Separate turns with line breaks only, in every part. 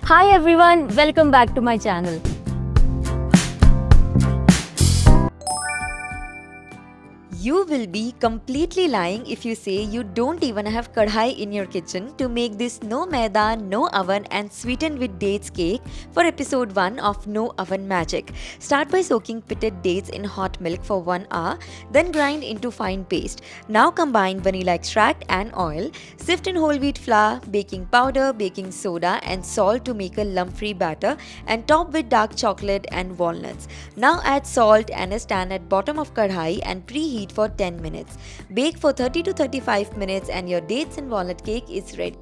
Hi everyone, welcome back to my channel.
You will be completely lying if you say you don't even have kadhai in your kitchen to make this no maida, no oven and sweetened with dates cake for episode 1 of No Oven Magic. Start by soaking pitted dates in hot milk for 1 hour, then grind into fine paste. Now combine vanilla extract and oil, sift in whole wheat flour, baking powder, baking soda and salt to make a lump-free batter and top with dark chocolate and walnuts. Now add salt and a stand at bottom of kadhai and preheat for 10 minutes. Bake for 30 to 35 minutes and your dates and walnut cake is ready.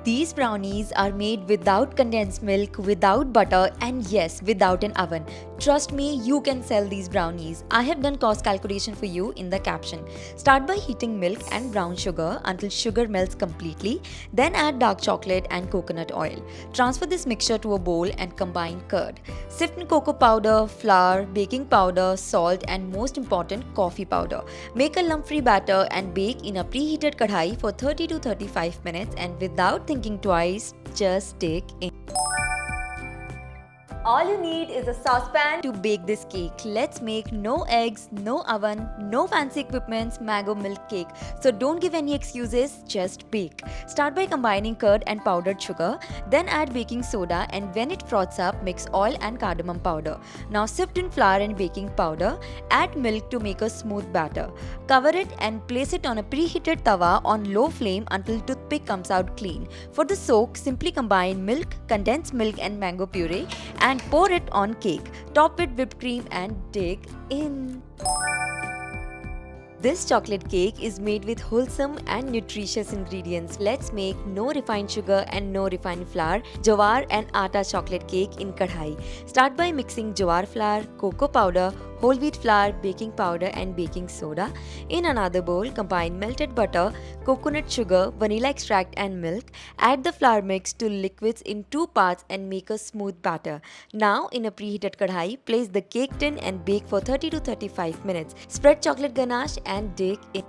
These brownies are made without condensed milk, without butter and yes, without an oven. Trust me, you can sell these brownies. I have done cost calculation for you in the caption. Start by heating milk and brown sugar until sugar melts completely. Then add dark chocolate and coconut oil. Transfer this mixture to a bowl and combine curd. Sift in cocoa powder, flour, baking powder, salt and most important, coffee powder. Make a lump-free batter and bake in a preheated kadhai for 30 to 35 minutes and without thinking twice, just stick in. All you need is a saucepan to bake this cake. Let's make no eggs, no oven, no fancy equipments, mango milk cake. So don't give any excuses, just bake. Start by combining curd and powdered sugar, then add baking soda and when it froths up, mix oil and cardamom powder. Now sift in flour and baking powder, add milk to make a smooth batter. Cover it and place it on a preheated tawa on low flame until toothpick comes out clean. For the soak, simply combine milk, condensed milk and mango puree and pour it on cake. Top with whipped cream and dig in. This chocolate cake is made with wholesome and nutritious ingredients. Let's make no refined sugar and no refined flour, jawar and atta chocolate cake in kadhai. Start by mixing jawar flour, cocoa powder, whole wheat flour, baking powder and baking soda. In another bowl, combine melted butter, coconut sugar, vanilla extract and milk. Add the flour mix to liquids in 2 parts and make a smooth batter. Now in a preheated kadhai, place the cake tin and bake for 30 to 35 minutes. Spread chocolate ganache and dig in.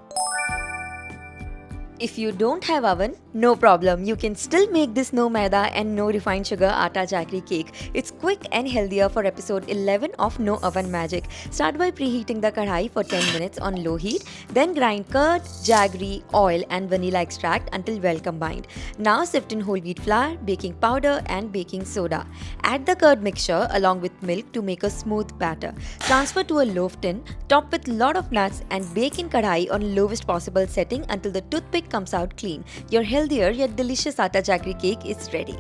If you don't have oven, no problem. You can still make this no maida and no refined sugar atta jaggery cake. It's quick and healthier for episode 11 of No Oven Magic. Start by preheating the kadhai for 10 minutes on low heat. Then grind curd, jaggery, oil and vanilla extract until well combined. Now sift in whole wheat flour, baking powder and baking soda. Add the curd mixture along with milk to make a smooth batter. Transfer to a loaf tin, top with lot of nuts and bake in kadhai on lowest possible setting until the toothpick comes out clean. Your healthier yet delicious atta jaggery cake is ready.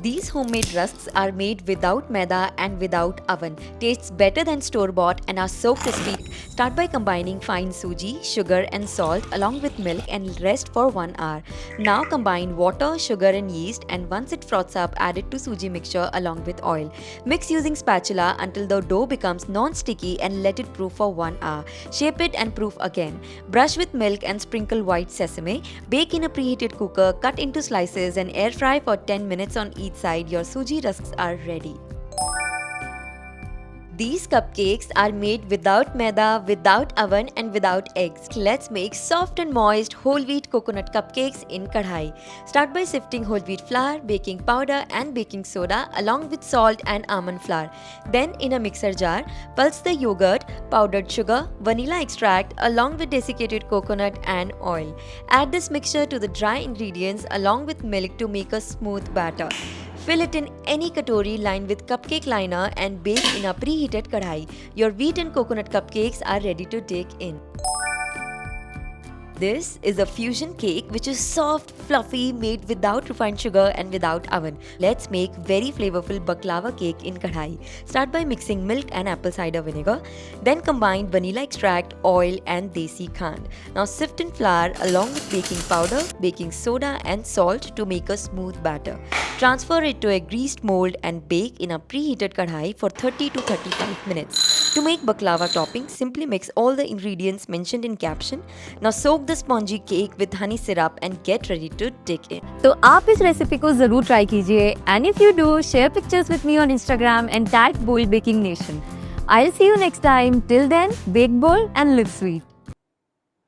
These homemade rusks are made without maida and without oven. Tastes better than store-bought and are so crispy. Start by combining fine suji, sugar and salt along with milk and rest for 1 hour. Now combine water, sugar and yeast and once it froths up, add it to suji mixture along with oil. Mix using spatula until the dough becomes non-sticky and let it proof for 1 hour. Shape it and proof again. Brush with milk and sprinkle white sesame. Bake in a preheated cooker, cut into slices and air fry for 10 minutes on each side. Your suji rusks are ready. These cupcakes are made without maida, without oven and without eggs. Let's make soft and moist whole wheat coconut cupcakes in kadhai. Start by sifting whole wheat flour, baking powder and baking soda along with salt and almond flour. Then in a mixer jar, pulse the yogurt, powdered sugar, vanilla extract along with desiccated coconut and oil. Add this mixture to the dry ingredients along with milk to make a smooth batter. Fill it in any katori lined with cupcake liner and bake in a preheated kadhai. Your wheat and coconut cupcakes are ready to take in. This is a fusion cake which is soft, fluffy, made without refined sugar and without oven. Let's make very flavorful baklava cake in kadhai. Start by mixing milk and apple cider vinegar. Then combine vanilla extract, oil and desi khand. Now sift in flour along with baking powder, baking soda and salt to make a smooth batter. Transfer it to a greased mold and bake in a preheated kadhai for 30 to 35 minutes. To make baklava topping, simply mix all the ingredients mentioned in caption. Now soak the spongy cake with honey syrup and get ready to dig in.
तो आप इस recipe को जरूर try कीजिए and if you do share pictures with me on Instagram and tag bold baking nation. I'll see you next time. Till then, bake bold and live sweet.